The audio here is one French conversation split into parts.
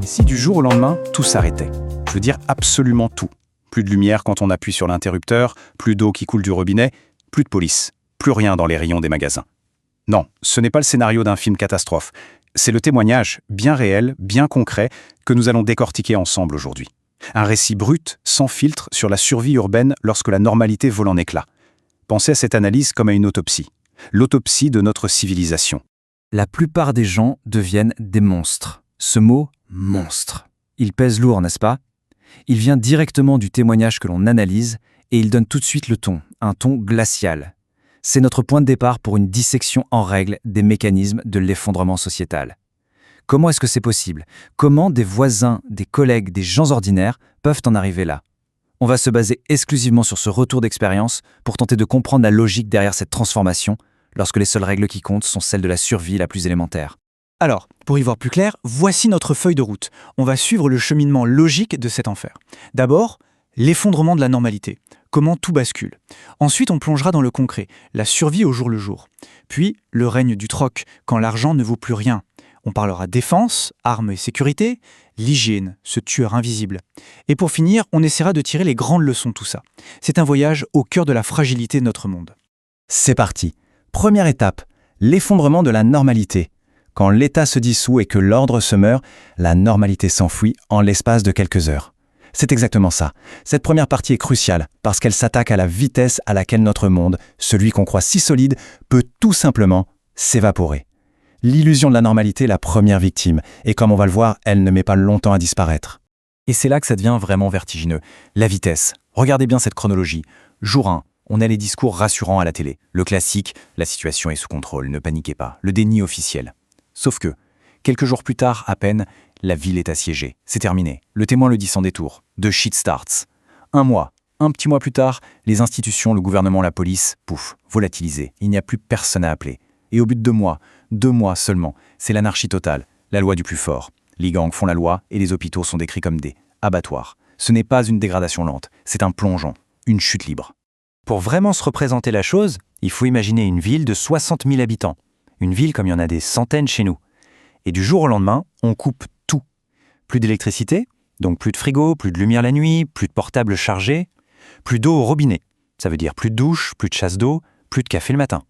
Et si du jour au lendemain, tout s'arrêtait? Je veux dire absolument tout. Plus de lumière quand on appuie sur l'interrupteur, plus d'eau qui coule du robinet, plus de police, plus rien dans les rayons des magasins. Non, ce n'est pas le scénario d'un film catastrophe. C'est le témoignage, bien réel, bien concret, que nous allons décortiquer ensemble aujourd'hui. Un récit brut, sans filtre, sur la survie urbaine lorsque la normalité vole en éclats. Pensez à cette analyse comme à une autopsie. L'autopsie de notre civilisation. La plupart des gens deviennent des monstres. Ce mot « monstre », il pèse lourd, n'est-ce pas? Il vient directement du témoignage que l'on analyse et il donne tout de suite le ton, un ton glacial. C'est notre point de départ pour une dissection en règle des mécanismes de l'effondrement sociétal. Comment est-ce que c'est possible? Comment des voisins, des collègues, des gens ordinaires peuvent en arriver là? On va se baser exclusivement sur ce retour d'expérience pour tenter de comprendre la logique derrière cette transformation, lorsque les seules règles qui comptent sont celles de la survie la plus élémentaire. Alors, pour y voir plus clair, voici notre feuille de route. On va suivre le cheminement logique de cet enfer. D'abord, l'effondrement de la normalité. Comment tout bascule. Ensuite, on plongera dans le concret, la survie au jour le jour. Puis, le règne du troc, quand l'argent ne vaut plus rien. On parlera défense, armes et sécurité, l'hygiène, ce tueur invisible. Et pour finir, on essaiera de tirer les grandes leçons de tout ça. C'est un voyage au cœur de la fragilité de notre monde. C'est parti. Première étape, l'effondrement de la normalité. Quand l'État se dissout et que l'ordre se meurt, la normalité s'enfuit en l'espace de quelques heures. C'est exactement ça. Cette première partie est cruciale parce qu'elle s'attaque à la vitesse à laquelle notre monde, celui qu'on croit si solide, peut tout simplement s'évaporer. L'illusion de la normalité est la première victime et comme on va le voir, elle ne met pas longtemps à disparaître. Et c'est là que ça devient vraiment vertigineux. La vitesse. Regardez bien cette chronologie. Jour 1. On a les discours rassurants à la télé. Le classique, la situation est sous contrôle, ne paniquez pas. Le déni officiel. Sauf que, quelques jours plus tard, à peine, la ville est assiégée. C'est terminé. Le témoin le dit sans détour. The shit starts. Un petit mois plus tard, les institutions, le gouvernement, la police, pouf, volatilisés. Il n'y a plus personne à appeler. Et au bout de 2 mois seulement, c'est l'anarchie totale, la loi du plus fort. Les gangs font la loi et les hôpitaux sont décrits comme des abattoirs. Ce n'est pas une dégradation lente, c'est un plongeon, une chute libre. Pour vraiment se représenter la chose, il faut imaginer une ville de 60 000 habitants. Une ville comme il y en a des centaines chez nous. Et du jour au lendemain, on coupe tout. Plus d'électricité, donc plus de frigo, plus de lumière la nuit, plus de portables chargés, plus d'eau au robinet. Ça veut dire plus de douche, plus de chasse d'eau, plus de café le matin.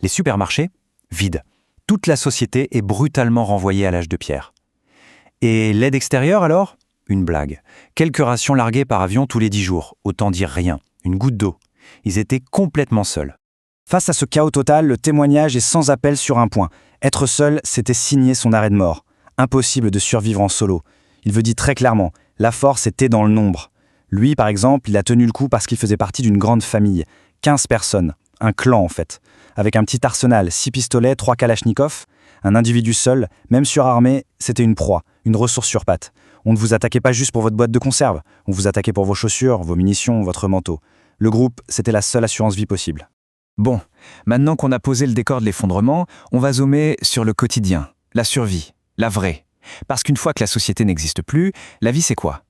Les supermarchés, vides. Toute la société est brutalement renvoyée à l'âge de pierre. Et l'aide extérieure alors? Une blague. Quelques rations larguées par avion tous les 10 jours, autant dire rien. Une goutte d'eau. Ils étaient complètement seuls. Face à ce chaos total, le témoignage est sans appel sur un point. Être seul, c'était signer son arrêt de mort. Impossible de survivre en solo. Il veut dire très clairement, la force était dans le nombre. Lui, par exemple, il a tenu le coup parce qu'il faisait partie d'une grande famille. 15 personnes. Un clan, en fait. Avec un petit arsenal, 6 pistolets, 3 kalachnikovs. Un individu seul, même surarmé, c'était une proie, une ressource sur pattes. On ne vous attaquait pas juste pour votre boîte de conserve. On vous attaquait pour vos chaussures, vos munitions, votre manteau. Le groupe, c'était la seule assurance vie possible. Bon, maintenant qu'on a posé le décor de l'effondrement, on va zoomer sur le quotidien, la survie, la vraie. Parce qu'une fois que la société n'existe plus, la vie c'est quoi?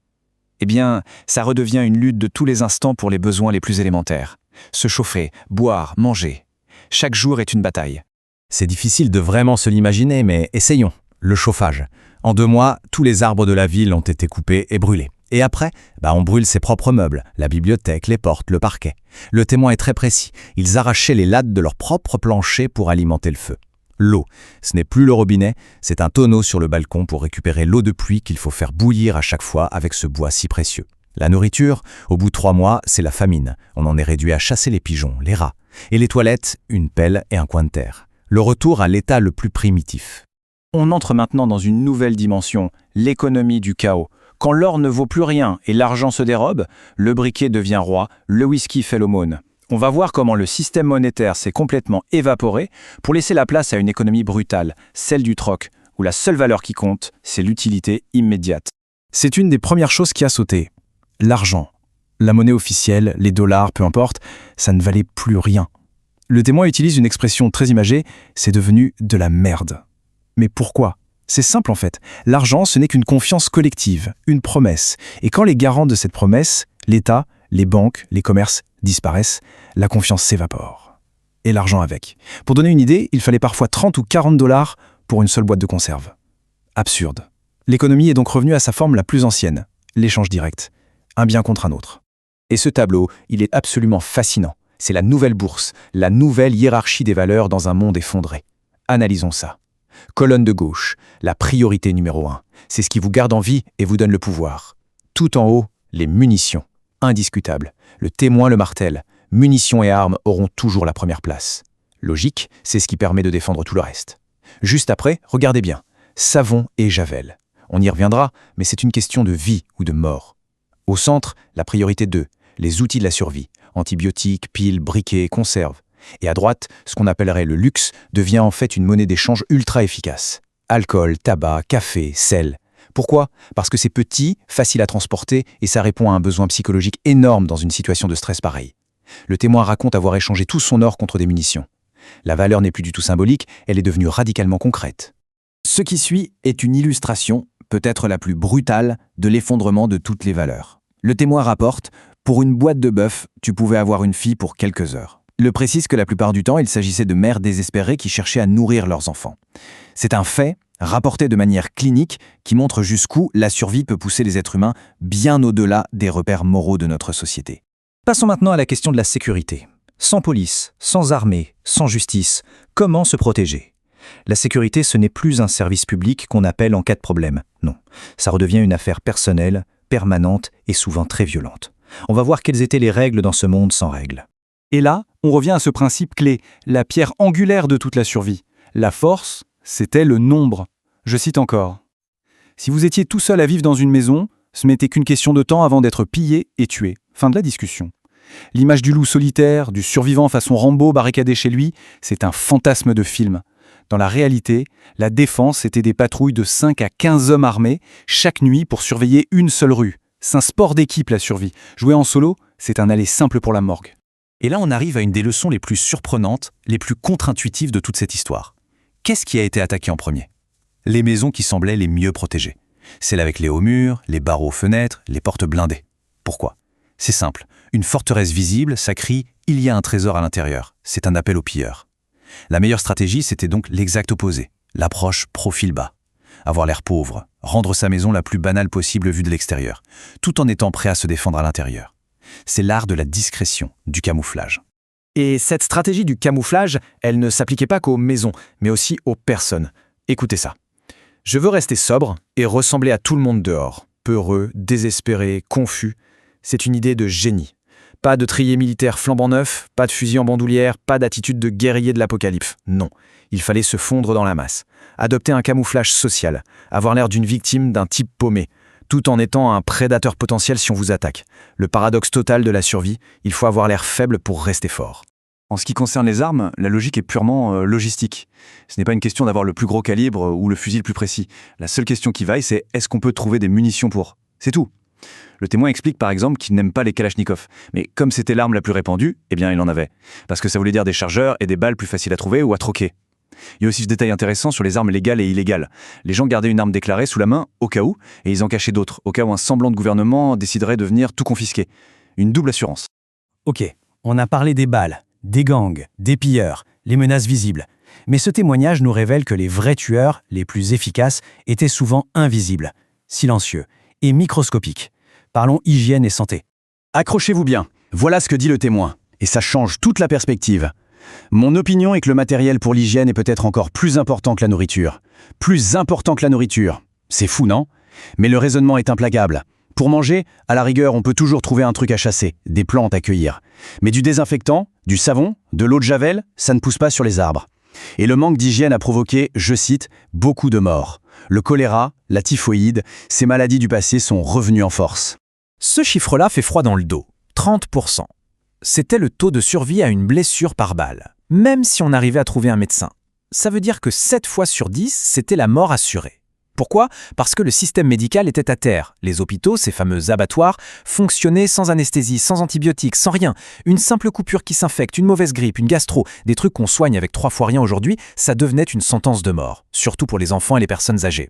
Eh bien, ça redevient une lutte de tous les instants pour les besoins les plus élémentaires. Se chauffer, boire, manger. Chaque jour est une bataille. C'est difficile de vraiment se l'imaginer, mais essayons. Le chauffage. En 2 mois, tous les arbres de la ville ont été coupés et brûlés. Et après, on brûle ses propres meubles, la bibliothèque, les portes, le parquet. Le témoin est très précis. Ils arrachaient les lattes de leur propre plancher pour alimenter le feu. L'eau, ce n'est plus le robinet, c'est un tonneau sur le balcon pour récupérer l'eau de pluie qu'il faut faire bouillir à chaque fois avec ce bois si précieux. La nourriture, au bout de 3 mois, c'est la famine. On en est réduit à chasser les pigeons, les rats. Et les toilettes, une pelle et un coin de terre. Le retour à l'état le plus primitif. On entre maintenant dans une nouvelle dimension, l'économie du chaos. Quand l'or ne vaut plus rien et l'argent se dérobe, le briquet devient roi, le whisky fait l'aumône. On va voir comment le système monétaire s'est complètement évaporé pour laisser la place à une économie brutale, celle du troc, où la seule valeur qui compte, c'est l'utilité immédiate. C'est une des premières choses qui a sauté. L'argent. La monnaie officielle, les dollars, peu importe, ça ne valait plus rien. Le témoin utilise une expression très imagée, c'est devenu de la merde. Mais pourquoi? C'est simple en fait. L'argent, ce n'est qu'une confiance collective, une promesse. Et quand les garants de cette promesse, l'État, les banques, les commerces disparaissent, la confiance s'évapore. Et l'argent avec. Pour donner une idée, il fallait parfois 30 ou 40 dollars pour une seule boîte de conserve. Absurde. L'économie est donc revenue à sa forme la plus ancienne, l'échange direct, un bien contre un autre. Et ce tableau, il est absolument fascinant. C'est la nouvelle bourse, la nouvelle hiérarchie des valeurs dans un monde effondré. Analysons ça. Colonne de gauche, la priorité numéro 1. C'est ce qui vous garde en vie et vous donne le pouvoir. Tout en haut, les munitions. Indiscutable. Le témoin le martèle. Munitions et armes auront toujours la première place. Logique, c'est ce qui permet de défendre tout le reste. Juste après, regardez bien. Savon et javel. On y reviendra, mais c'est une question de vie ou de mort. Au centre, la priorité 2, les outils de la survie. Antibiotiques, piles, briquets, conserves. Et à droite, ce qu'on appellerait le luxe devient en fait une monnaie d'échange ultra efficace. Alcool, tabac, café, sel. Pourquoi ? Parce que c'est petit, facile à transporter et ça répond à un besoin psychologique énorme dans une situation de stress pareille. Le témoin raconte avoir échangé tout son or contre des munitions. La valeur n'est plus du tout symbolique, elle est devenue radicalement concrète. Ce qui suit est une illustration, peut-être la plus brutale, de l'effondrement de toutes les valeurs. Le témoin rapporte « Pour une boîte de bœuf, tu pouvais avoir une fille pour quelques heures ». Le précise que la plupart du temps, il s'agissait de mères désespérées qui cherchaient à nourrir leurs enfants. C'est un fait, rapporté de manière clinique, qui montre jusqu'où la survie peut pousser les êtres humains bien au-delà des repères moraux de notre société. Passons maintenant à la question de la sécurité. Sans police, sans armée, sans justice, comment se protéger ? La sécurité, ce n'est plus un service public qu'on appelle en cas de problème. Non, ça redevient une affaire personnelle, permanente et souvent très violente. On va voir quelles étaient les règles dans ce monde sans règles. Et là, on revient à ce principe clé, la pierre angulaire de toute la survie. La force, c'était le nombre. Je cite encore. Si vous étiez tout seul à vivre dans une maison, ce n'était qu'une question de temps avant d'être pillé et tué. Fin de la discussion. L'image du loup solitaire, du survivant façon Rambo barricadé chez lui, c'est un fantasme de film. Dans la réalité, la défense était des patrouilles de 5 à 15 hommes armés, chaque nuit pour surveiller une seule rue. C'est un sport d'équipe la survie. Jouer en solo, c'est un aller simple pour la morgue. Et là, on arrive à une des leçons les plus surprenantes, les plus contre-intuitives de toute cette histoire. Qu'est-ce qui a été attaqué en premier ? Les maisons qui semblaient les mieux protégées. Celles avec les hauts murs, les barreaux aux fenêtres, les portes blindées. Pourquoi ? C'est simple. Une forteresse visible, ça crie « il y a un trésor à l'intérieur ». C'est un appel aux pilleurs. La meilleure stratégie, c'était donc l'exact opposé. L'approche profil bas. Avoir l'air pauvre, rendre sa maison la plus banale possible vue de l'extérieur, tout en étant prêt à se défendre à l'intérieur. C'est l'art de la discrétion, du camouflage. Et cette stratégie du camouflage, elle ne s'appliquait pas qu'aux maisons, mais aussi aux personnes. Écoutez ça. Je veux rester sobre et ressembler à tout le monde dehors. Peureux, désespéré, confus. C'est une idée de génie. Pas de trier militaire flambant neuf, pas de fusil en bandoulière, pas d'attitude de guerrier de l'apocalypse. Non, il fallait se fondre dans la masse. Adopter un camouflage social, avoir l'air d'une victime d'un type paumé, tout en étant un prédateur potentiel si on vous attaque. Le paradoxe total de la survie, il faut avoir l'air faible pour rester fort. En ce qui concerne les armes, la logique est purement logistique. Ce n'est pas une question d'avoir le plus gros calibre ou le fusil le plus précis. La seule question qui vaille, c'est est-ce qu'on peut trouver des munitions pour ? C'est tout. Le témoin explique par exemple qu'il n'aime pas les Kalachnikov. Mais comme c'était l'arme la plus répandue, eh bien il en avait. Parce que ça voulait dire des chargeurs et des balles plus faciles à trouver ou à troquer. Il y a aussi ce détail intéressant sur les armes légales et illégales. Les gens gardaient une arme déclarée sous la main au cas où, et ils en cachaient d'autres, au cas où un semblant de gouvernement déciderait de venir tout confisquer. Une double assurance. Ok, on a parlé des balles, des gangs, des pilleurs, les menaces visibles. Mais ce témoignage nous révèle que les vrais tueurs, les plus efficaces, étaient souvent invisibles, silencieux et microscopiques. Parlons hygiène et santé. Accrochez-vous bien, voilà ce que dit le témoin, et ça change toute la perspective. Mon opinion est que le matériel pour l'hygiène est peut-être encore plus important que la nourriture. Plus important que la nourriture. C'est fou, non ? Mais le raisonnement est implacable. Pour manger, à la rigueur, on peut toujours trouver un truc à chasser, des plantes à cueillir. Mais du désinfectant, du savon, de l'eau de javel, ça ne pousse pas sur les arbres. Et le manque d'hygiène a provoqué, je cite, beaucoup de morts. Le choléra, la typhoïde, ces maladies du passé sont revenues en force. Ce chiffre-là fait froid dans le dos. 30%. C'était le taux de survie à une blessure par balle, même si on arrivait à trouver un médecin. Ça veut dire que 7 fois sur 10, c'était la mort assurée. Pourquoi ? Parce que le système médical était à terre. Les hôpitaux, ces fameux abattoirs, fonctionnaient sans anesthésie, sans antibiotiques, sans rien. Une simple coupure qui s'infecte, une mauvaise grippe, une gastro, des trucs qu'on soigne avec 3 fois rien aujourd'hui, ça devenait une sentence de mort, surtout pour les enfants et les personnes âgées.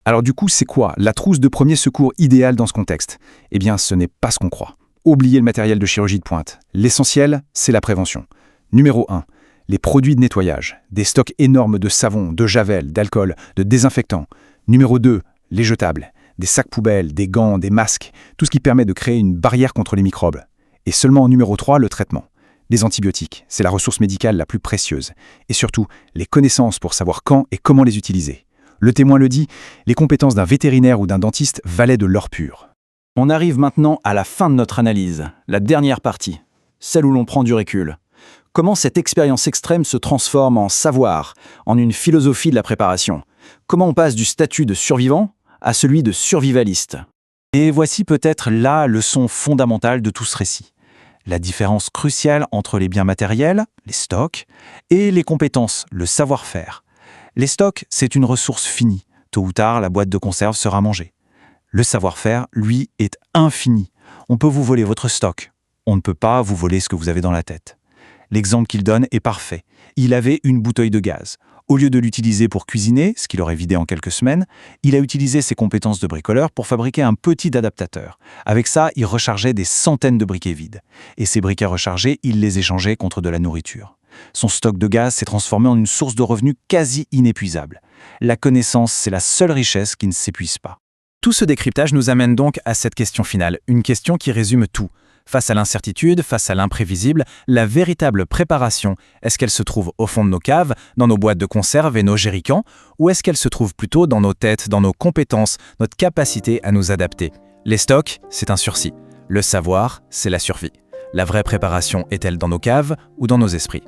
Alors du coup, c'est quoi la trousse de premier secours idéale dans ce contexte ? Eh bien, ce n'est pas ce qu'on croit. Oubliez le matériel de chirurgie de pointe. L'essentiel, c'est la prévention. Numéro 1, les produits de nettoyage. Des stocks énormes de savon, de javel, d'alcool, de désinfectants. Numéro 2, les jetables, des sacs poubelles, des gants, des masques, tout ce qui permet de créer une barrière contre les microbes. Et seulement en numéro 3, le traitement. Les antibiotiques, c'est la ressource médicale la plus précieuse. Et surtout, les connaissances pour savoir quand et comment les utiliser. Le témoin le dit, les compétences d'un vétérinaire ou d'un dentiste valaient de l'or pur. On arrive maintenant à la fin de notre analyse, la dernière partie, celle où l'on prend du recul. Comment cette expérience extrême se transforme en savoir, en une philosophie de la préparation? Comment on passe du statut de survivant à celui de survivaliste? Et voici peut-être la leçon fondamentale de tout ce récit. La différence cruciale entre les biens matériels, les stocks, et les compétences, le savoir-faire. Les stocks, c'est une ressource finie. Tôt ou tard, la boîte de conserve sera mangée. Le savoir-faire, lui, est infini. On peut vous voler votre stock. On ne peut pas vous voler ce que vous avez dans la tête. L'exemple qu'il donne est parfait. Il avait une bouteille de gaz. Au lieu de l'utiliser pour cuisiner, ce qu'il aurait vidé en quelques semaines, il a utilisé ses compétences de bricoleur pour fabriquer un petit adaptateur. Avec ça, il rechargeait des centaines de briquets vides. Et ces briquets rechargés, il les échangeait contre de la nourriture. Son stock de gaz s'est transformé en une source de revenus quasi inépuisable. La connaissance, c'est la seule richesse qui ne s'épuise pas. Tout ce décryptage nous amène donc à cette question finale, une question qui résume tout. Face à l'incertitude, face à l'imprévisible, la véritable préparation, est-ce qu'elle se trouve au fond de nos caves, dans nos boîtes de conserve et nos jerrycans, ou est-ce qu'elle se trouve plutôt dans nos têtes, dans nos compétences, notre capacité à nous adapter? Les stocks, c'est un sursis. Le savoir, c'est la survie. La vraie préparation est-elle dans nos caves ou dans nos esprits?